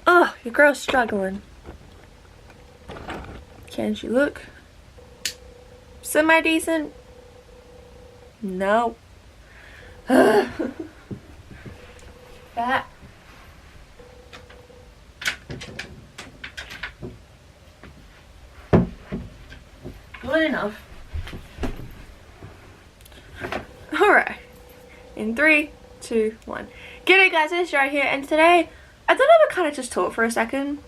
Oh, your girl's struggling. Can she look semi-decent? No. That. Good enough. Alright. In 3, 2, 1. G'day guys, it's Jara here, and today I thought I would kind of just talk for a second.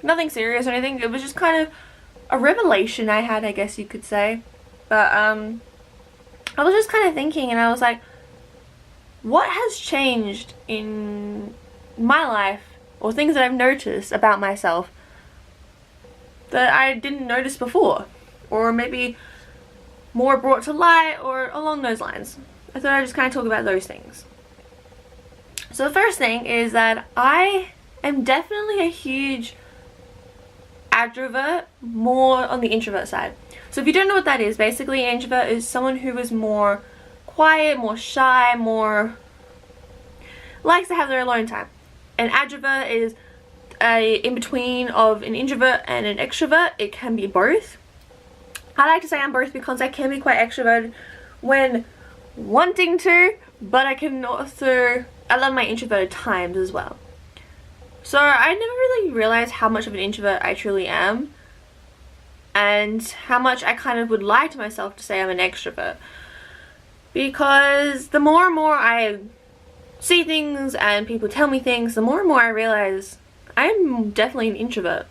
Nothing serious or anything. It was just kind of a revelation I had, I guess you could say. But I was just kind of thinking, and I was like, what has changed in my life, or things that I've noticed about myself that I didn't notice before, or maybe more brought to light, or along those lines. I thought I'd just kind of talk about those things. So the first thing is that I am definitely a huge extrovert, more on the introvert side. So if you don't know what that is, basically an introvert is someone who is more quiet, more shy, more likes to have their alone time. An extrovert is a in-between of an introvert and an extrovert. It can be both. I like to say I'm both because I can be quite extroverted when wanting to, but I can also, I love my introverted times as well. So I never really realized how much of an introvert I truly am, and how much I kind of would lie to myself to say I'm an extrovert. Because the more and more I see things and people tell me things, the more and more I realize I'm definitely an introvert.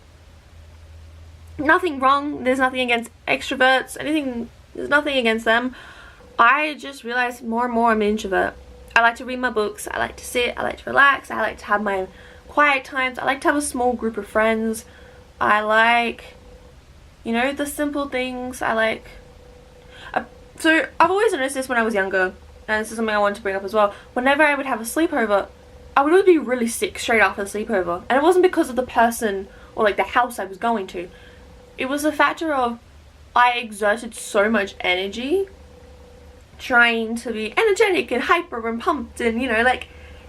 Nothing wrong, there's nothing against extroverts, there's nothing against them. I just realized more and more I'm an introvert. I like to read my books, I like to sit, I like to relax, I like to have my quiet times, I like to have a small group of friends. I like, you know, the simple things. I like, so I've always noticed this when I was younger, and this is something I want to bring up as well. Whenever I would have a sleepover, I would always be really sick straight after the sleepover, and it wasn't because of the person or like the house I was going to. It was a factor of I exerted so much energy trying to be energetic and hyper and pumped and, you know, like,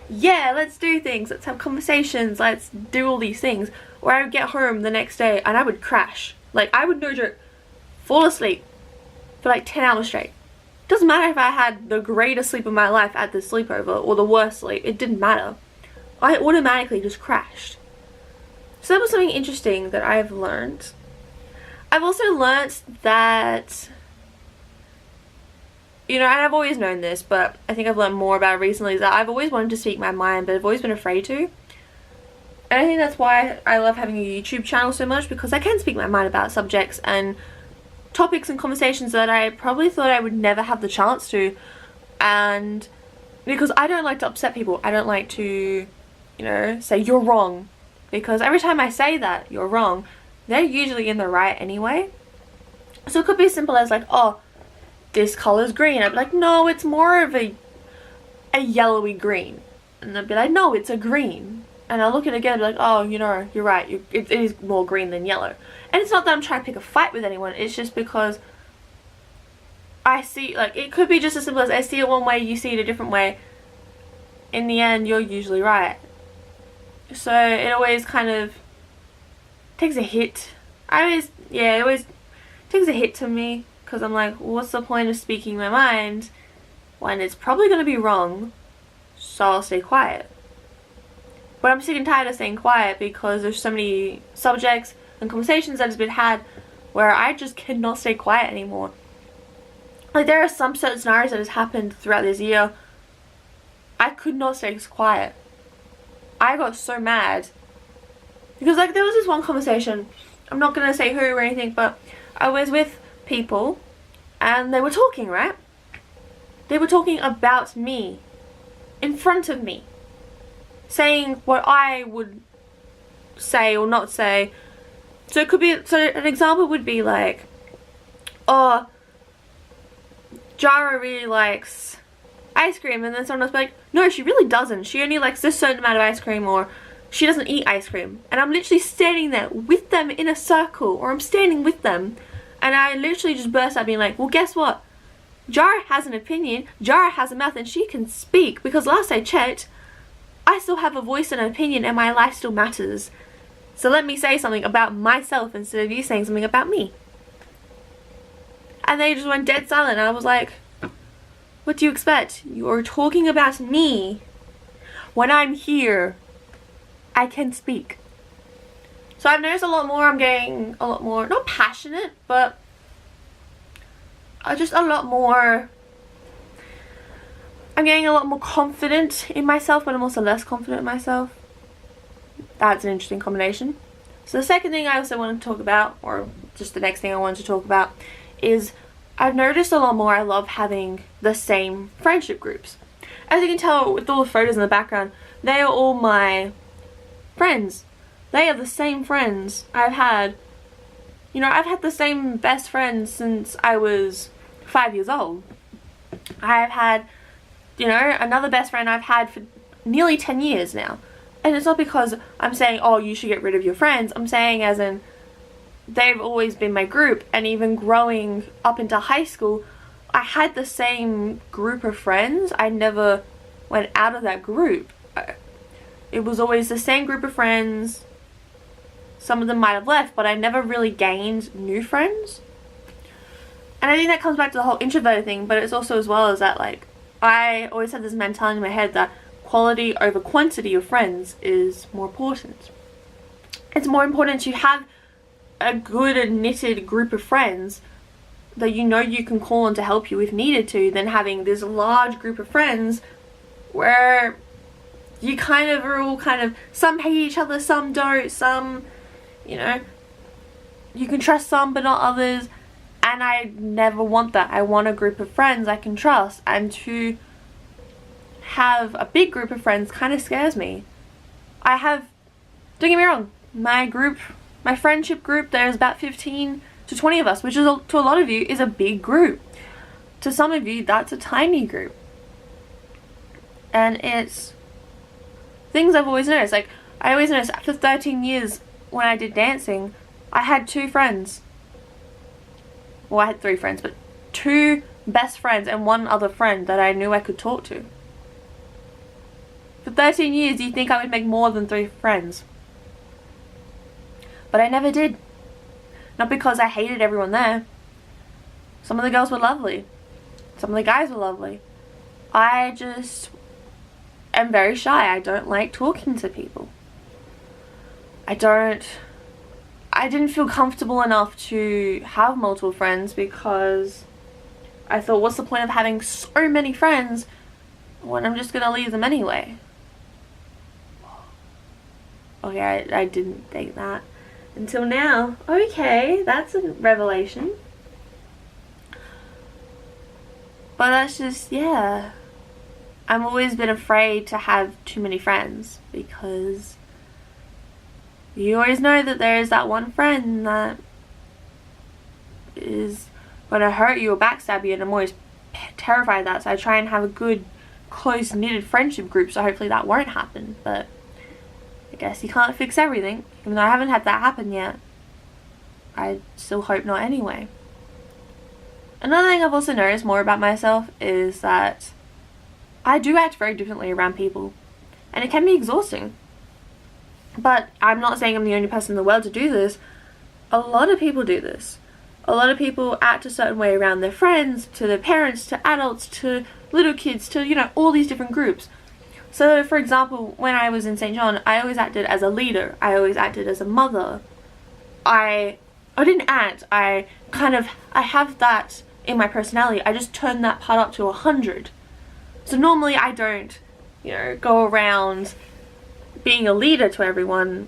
yeah, let's do things, let's have conversations, let's do all these things. Or I would get home the next day and I would crash. Like, I would, no joke, fall asleep for like 10 hours straight. Doesn't matter if I had the greatest sleep of my life at the sleepover or the worst sleep, it didn't matter. I automatically just crashed. So that was something interesting that I've learned. I've also learned that, you know, and I've always known this, but I think I've learned more about it recently, is that I've always wanted to speak my mind, but I've always been afraid to. And I think that's why I love having a YouTube channel so much, because I can speak my mind about subjects and topics and conversations that I probably thought I would never have the chance to. And because I don't like to upset people, I don't like to, you know, say you're wrong, because every time I say that you're wrong, they're usually in the right anyway. So it could be as simple as like, oh, this color's green. I'd be like, no, it's more of a yellowy green. And they'd be like, no, it's a green. And I'll look at it again and be like, oh, you know, you're right. It is more green than yellow. And it's not that I'm trying to pick a fight with anyone. It's just because I see, like, it could be just as simple as I see it one way, you see it a different way. In the end, you're usually right. So it always kind of takes a hit. It always takes a hit to me. Because I'm like, what's the point of speaking my mind when it's probably going to be wrong, so I'll stay quiet. But I'm sick and tired of staying quiet, because there's so many subjects and conversations that has been had where I just cannot stay quiet anymore. Like, there are some certain scenarios that has happened throughout this year. I could not stay quiet. I got so mad. Because, like, there was this one conversation, I'm not going to say who or anything, but I was with people and they were talking, right? They were talking about me in front of me, saying what I would say or not say. So it could be, so an example would be like, oh, Jara really likes ice cream, and then someone else would be like, no, she really doesn't, she only likes this certain amount of ice cream, or she doesn't eat ice cream. And I'm literally standing there with them in a circle, or I'm standing with them, and I literally just burst out being like, well, guess what? Jara has an opinion, Jara has a mouth, and she can speak, because last I checked, I still have a voice and an opinion, and my life still matters. So let me say something about myself instead of you saying something about me. And they just went dead silent. And I was like, what do you expect? You're talking about me. When I'm here, I can speak. So I've noticed a lot more. I'm getting a lot more, not passionate, but just a lot more. I'm getting a lot more confident in myself, but I'm also less confident in myself. That's an interesting combination. So the second thing I also want to talk about, or just the next thing I wanted to talk about, is I've noticed a lot more I love having the same friendship groups. As you can tell with all the photos in the background, they are all my friends. They are the same friends I've had. You know, I've had the same best friends since I was 5 years old. I've had, you know, another best friend I've had for nearly 10 years now. And it's not because I'm saying, oh, you should get rid of your friends. I'm saying as in, they've always been my group. And even growing up into high school, I had the same group of friends. I never went out of that group. It was always the same group of friends. Some of them might have left, but I never really gained new friends. And I think that comes back to the whole introverted thing, but it's also as well as that, like, I always had this mentality in my head that quality over quantity of friends is more important. It's more important to have a good and knitted group of friends that you know you can call on to help you if needed to, than having this large group of friends where you kind of are all kind of, some hate each other, some don't, some, you know, you can trust some but not others. And I never want that. I want a group of friends I can trust, and to have a big group of friends kind of scares me. I have, don't get me wrong, my group, my friendship group, there's about 15 to 20 of us, which is, to a lot of you, is a big group. To some of you, that's a tiny group. And it's things I've always noticed. Like, I always noticed after 13 years when I did dancing, I had 2 friends. Well, I had 3 friends, but 2 best friends and 1 other friend that I knew I could talk to. For 13 years, do you think I would make more than 3 friends? But I never did. Not because I hated everyone there. Some of the girls were lovely. Some of the guys were lovely. I just am very shy. I don't like talking to people. I didn't feel comfortable enough to have multiple friends because I thought, what's the point of having so many friends when I'm just gonna leave them anyway? Okay, I didn't think that until now. Okay, that's a revelation. But that's just, yeah. I've always been afraid to have too many friends because you always know that there is that one friend that is going to hurt you or backstab you, and I'm always terrified of that. So I try and have a good, close-knitted friendship group, so hopefully that won't happen. But I guess you can't fix everything. Even though I haven't had that happen yet, I still hope not anyway. Another thing I've also noticed more about myself is that I do act very differently around people, and it can be exhausting. But I'm not saying I'm the only person in the world to do this. A lot of people do this. A lot of people act a certain way around their friends, to their parents, to adults, to little kids, to, you know, all these different groups. So, for example, when I was in St. John, I always acted as a leader. I always acted as a mother. I didn't act. I have that in my personality. I just turned that part up to 100. So normally I don't, you know, go around being a leader to everyone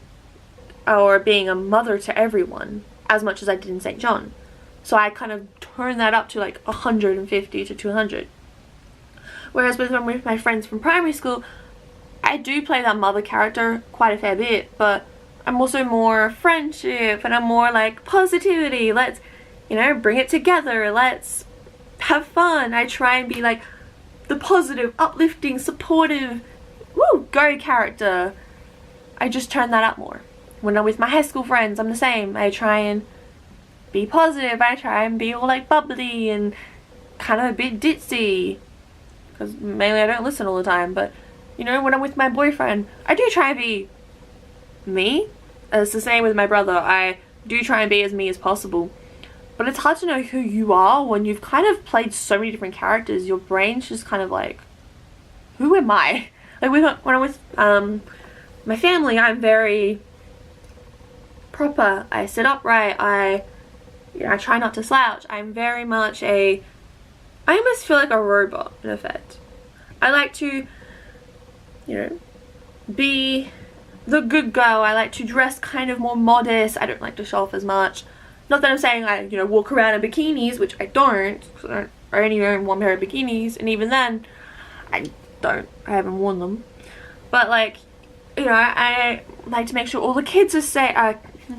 or being a mother to everyone as much as I did in St. John. So I kind of turned that up to like 150 to 200. Whereas with my friends from primary school, I do play that mother character quite a fair bit, but I'm also more friendship, and I'm more like positivity. Let's, you know, bring it together. Let's have fun. I try and be like the positive, uplifting, supportive, go character. I just turn that up more. When I'm with my high school friends, I'm the same. I try and be positive. I try and be all like bubbly and kind of a bit ditzy. Because mainly I don't listen all the time, but You know, when I'm with my boyfriend, I do try and be me. It's the same with my brother. I do try and be as me as possible. But it's hard to know who you are when you've kind of played so many different characters. Your brain's just kind of like, who am I? Like when I'm with my family, I'm very proper. I sit upright. I try not to slouch. I'm very much I almost feel like a robot in effect. I like to, you know, be the good girl. I like to dress kind of more modest. I don't like to show off as much. Not that I'm saying I, you know, walk around in bikinis, which I don't. I only own one pair of bikinis, and even then, I haven't worn them. But like, you know, I like to make sure all the kids are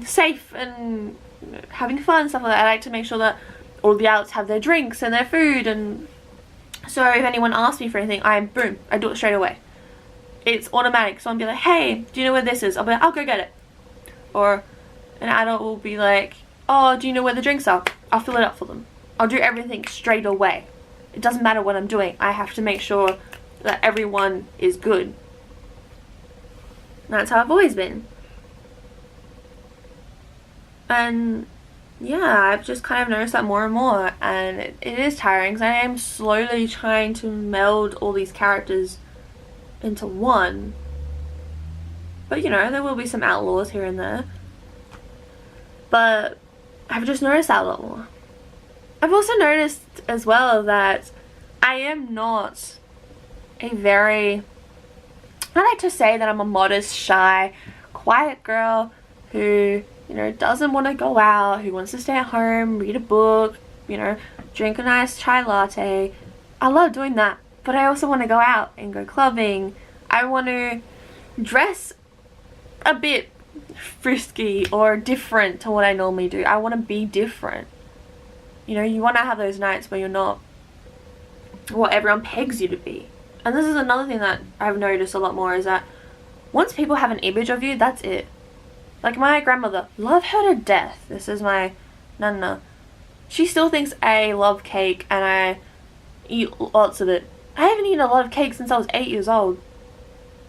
safe and having fun and stuff like that. I like to make sure that all the adults have their drinks and their food, and so if anyone asks me for anything, I do it straight away. It's automatic. So I'll be like, hey, do you know where this is? I'll be like, I'll go get it. Or an adult will be like, oh, do you know where the drinks are? I'll fill it up for them. I'll do everything straight away. It doesn't matter what I'm doing. I have to make sure that everyone is good. That's how I've always been. And yeah, I've just kind of noticed that more and more, and it is tiring because I am slowly trying to meld all these characters into one. But you know, there will be some outlaws here and there. But I've just noticed that a lot more. I've also noticed as well that I am not I like to say that I'm a modest, shy, quiet girl who, you know, doesn't want to go out, who wants to stay at home, read a book, you know, drink a nice chai latte. I love doing that, but I also want to go out and go clubbing. I want to dress a bit frisky or different to what I normally do. I want to be different. You know, you want to have those nights where you're not what everyone pegs you to be. And this is another thing that I've noticed a lot more, is that once people have an image of you, that's it. Like my grandmother, love her to death. This is my nana. She still thinks I love cake and I eat lots of it. I haven't eaten a lot of cake since I was 8 years old.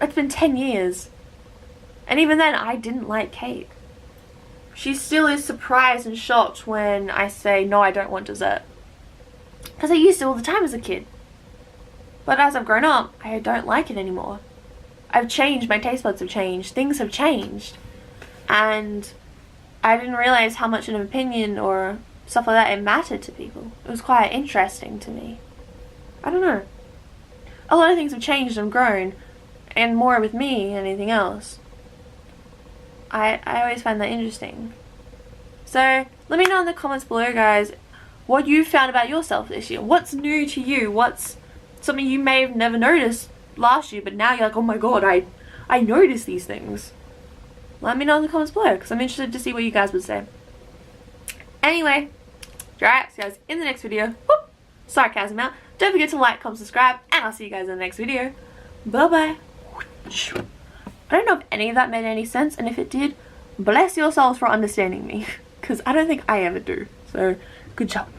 It's been 10 years. And even then, I didn't like cake. She still is surprised and shocked when I say, no, I don't want dessert. Because I used to all the time as a kid. But as I've grown up, I don't like it anymore. I've changed, my taste buds have changed, things have changed. And I didn't realize how much an opinion or stuff like that it mattered to people. It was quite interesting to me. I don't know. A lot of things have changed and grown, and more with me than anything else. I always find that interesting. So let me know in the comments below, guys, what you found about yourself this year. What's new to you? What's something you may have never noticed last year, but now you're like, oh my god, I noticed these things. Let me know in the comments below, because I'm interested to see what you guys would say. Anyway, alright, see you guys in the next video. Whoop, sarcasm out. Don't forget to like, comment, subscribe, and I'll see you guys in the next video. Bye bye. I don't know if any of that made any sense, and if it did, bless yourselves for understanding me, because I don't think I ever do. So, good job.